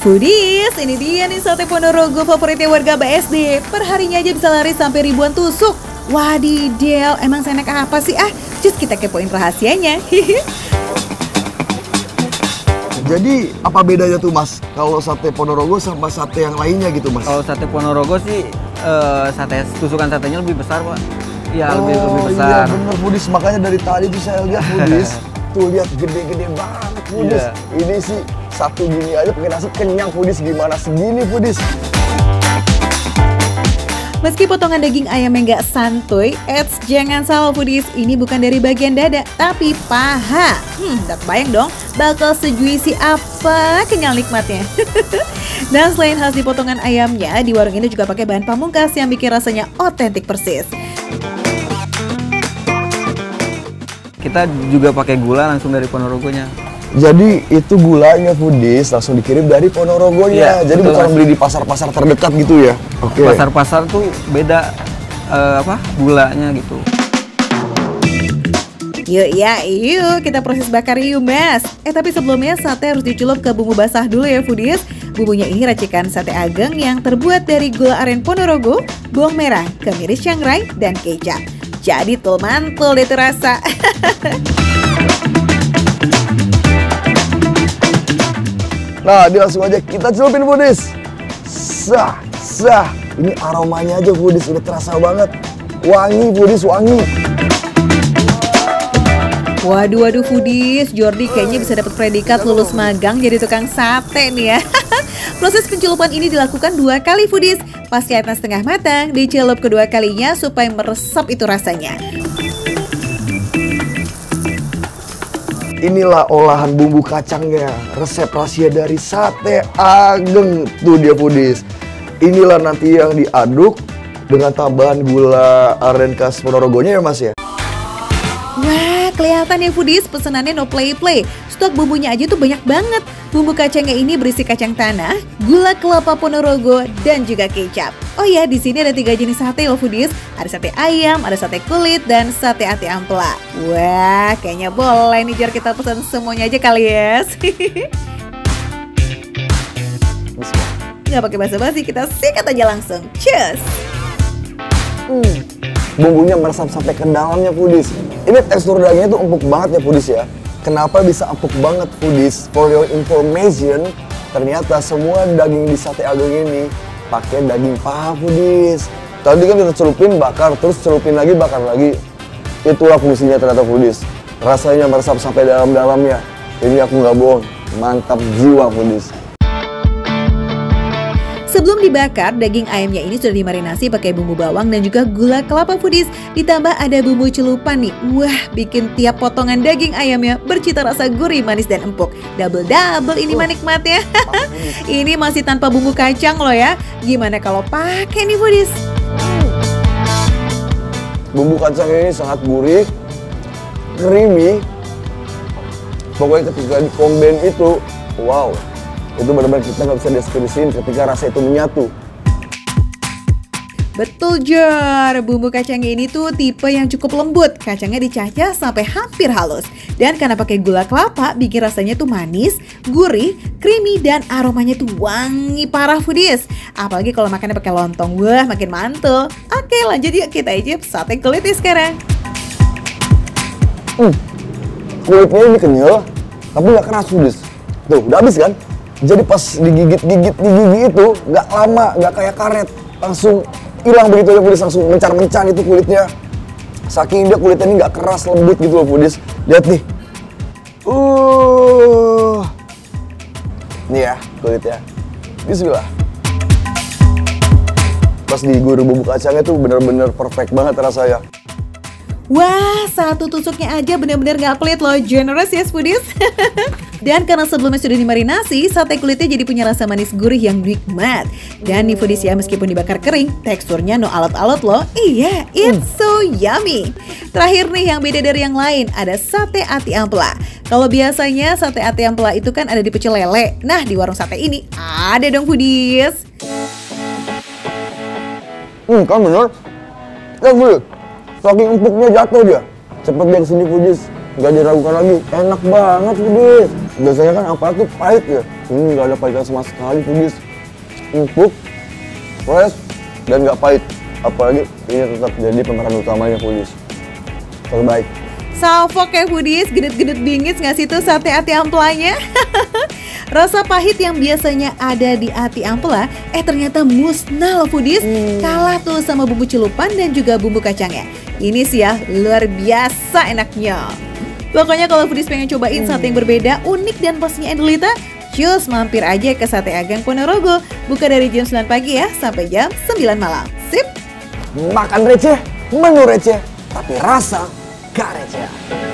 Foodies, ini dia nih sate Ponorogo favoritnya warga BSD. Perharinya aja bisa lari sampai ribuan tusuk. Wadidaw, emang seenak apa sih? Just kita kepoin rahasianya. Jadi apa bedanya tuh Mas kalau sate Ponorogo sama sate yang lainnya gitu Mas? Kalau sate Ponorogo sih tusukan satenya lebih besar Pak. Iya lebih besar. Iya bener Foodies, makanya dari tadi tuh saya lihat Foodies. Tuh lihat gede-gede banget Foodies. Iya. Ini sih satu gini aja pakai nasi kenyang Foodies, gimana segini Foodies? Meski potongan daging ayamnya nggak santuy, jangan salah Foodies, ini bukan dari bagian dada, tapi paha. Udah kebayang dong, bakal sejuicy apa kenyal nikmatnya. Dan selain khas di potongan ayamnya, di warung ini juga pakai bahan pamungkas yang bikin rasanya otentik persis. Kita juga pakai gula langsung dari Ponorogonya. Jadi itu gulanya Foodies langsung dikirim dari Ponorogonya. Iya, jadi betul, bukan Mas. beli di pasar-pasar terdekat gitu ya? Oke. Pasar-pasar tuh beda gulanya gitu. Yuk kita proses bakar yuk Mas. Tapi sebelumnya sate harus dicelup ke bumbu basah dulu ya Foodies. Bumbunya ini racikan sate ageng yang terbuat dari gula aren Ponorogo, bawang merah, kemiri Shanghai, dan kecap. Jadi tuh mantul deh tuh rasa. Nah, dia langsung aja kita celupin Foodies. Sah. Ini aromanya aja Foodies udah terasa banget. Wangi Foodies, wangi. Waduh Foodies, Jordi kayaknya bisa dapat predikat lulus magang jadi tukang sate nih ya. Proses pencelupan ini dilakukan 2 kali Foodies. Pasca setengah matang, dicelup kedua kalinya supaya meresap itu rasanya. Inilah olahan bumbu kacangnya, resep rahasia dari sate ageng. Tuh dia Foodies. Inilah nanti yang diaduk dengan tambahan gula aren khas Ponorogonya ya Mas ya. Wah, kelihatan ya Foodies, pesenannya no play. Stok bumbunya aja tuh banyak banget. Bumbu kacangnya ini berisi kacang tanah, gula kelapa Ponorogo, dan juga kecap. Oh ya, di sini ada 3 jenis sate loh Foodies. Ada sate ayam, ada sate kulit, dan sate ati ampela. Wah, kayaknya boleh nih Jar kita pesan semuanya aja kali ya. Nggak pakai basa-basi, kita sikat aja langsung. Cheers! Bumbunya meresap sampai ke dalamnya Foodies. Ini tekstur dagingnya tuh empuk banget ya Foodies ya. Kenapa bisa empuk banget Foodies? For your information, ternyata semua daging di sate ageng ini pakai daging paha Foodies. Tadi kan kita celupin, bakar, terus celupin lagi, bakar lagi. Itulah fungsinya ternyata Foodies. Rasanya meresap sampai dalam-dalamnya. Ini aku nggak bohong, mantap jiwa Foodies. Sebelum dibakar, daging ayamnya ini sudah dimarinasi pakai bumbu bawang dan juga gula kelapa Foodies. Ditambah ada bumbu celupan nih. Wah, bikin tiap potongan daging ayamnya bercita rasa gurih, manis, dan empuk. Double ini menikmatnya. Ini masih tanpa bumbu kacang loh ya. Gimana kalau pakai nih Foodies? Bumbu kacang ini sangat gurih, creamy. Pokoknya ketika di combine itu, wow. Itu benar-benar kita nggak bisa deskripsiin ketika rasa itu menyatu. Betul Jar, bumbu kacangnya ini tuh tipe yang cukup lembut. Kacangnya dicacah sampai hampir halus. Dan karena pakai gula kelapa, bikin rasanya tuh manis, gurih, creamy, dan aromanya tuh wangi parah Foodies. Apalagi kalau makannya pakai lontong, wah makin mantul. Oke lanjut yuk kita icip sate kulitnya sekarang. Kulitnya ini kenyal, tapi nggak keras Foodies. Tuh, udah habis kan? Jadi pas digigit di gigi itu nggak lama, nggak kayak karet, langsung hilang begitu aja Foodies, langsung mencar itu kulitnya. Saking dia kulitnya ini nggak keras, lembut gitu loh Foodies. Lihat nih, nih ya kulitnya. Bismillah. Pas digoreng bumbu kacangnya tuh bener-bener perfect banget rasanya. Wah, satu tusuknya aja benar-benar gak pelit loh, generous ya Foodies. Dan karena sebelumnya sudah dimarinasi, sate kulitnya jadi punya rasa manis gurih yang nikmat. Dan nih Foodies ya, meskipun dibakar kering, teksturnya no alot-alot loh. Iya, it's so yummy. Terakhir nih yang beda dari yang lain, ada sate ati ampela. Kalau biasanya sate ati ampela itu kan ada di pecel lele. Nah, di warung sate ini ada dong Foodies. Kan bener. Ya Foodies. Saking empuknya jatuh dia. Cepet dia kesini Foodies. Gak diragukan lagi. Enak banget Foodies. Biasanya kan apa tuh pahit ya. Ini nggak ada pahitan sama sekali foodies. Empuk, fresh, dan nggak pahit. Apalagi ini tetap jadi pemeran utamanya foodies. Terbaik. Salfok ya foodies, gedut-gedut bingits nggak sih tuh sate ati amplanya? Rasa pahit yang biasanya ada di ati ampela, ternyata musnah loh foodies. Kalah tuh sama bumbu celupan dan juga bumbu kacangnya. Ini sih ya, luar biasa enaknya. Pokoknya kalau foodies pengen cobain sate yang berbeda, unik dan pastinya Endulita, cus mampir aja ke Sate Agang Ponorogo. Buka dari jam 9 pagi ya, sampai jam 9 malam. Sip! Makan receh, menu receh, tapi rasa gak receh.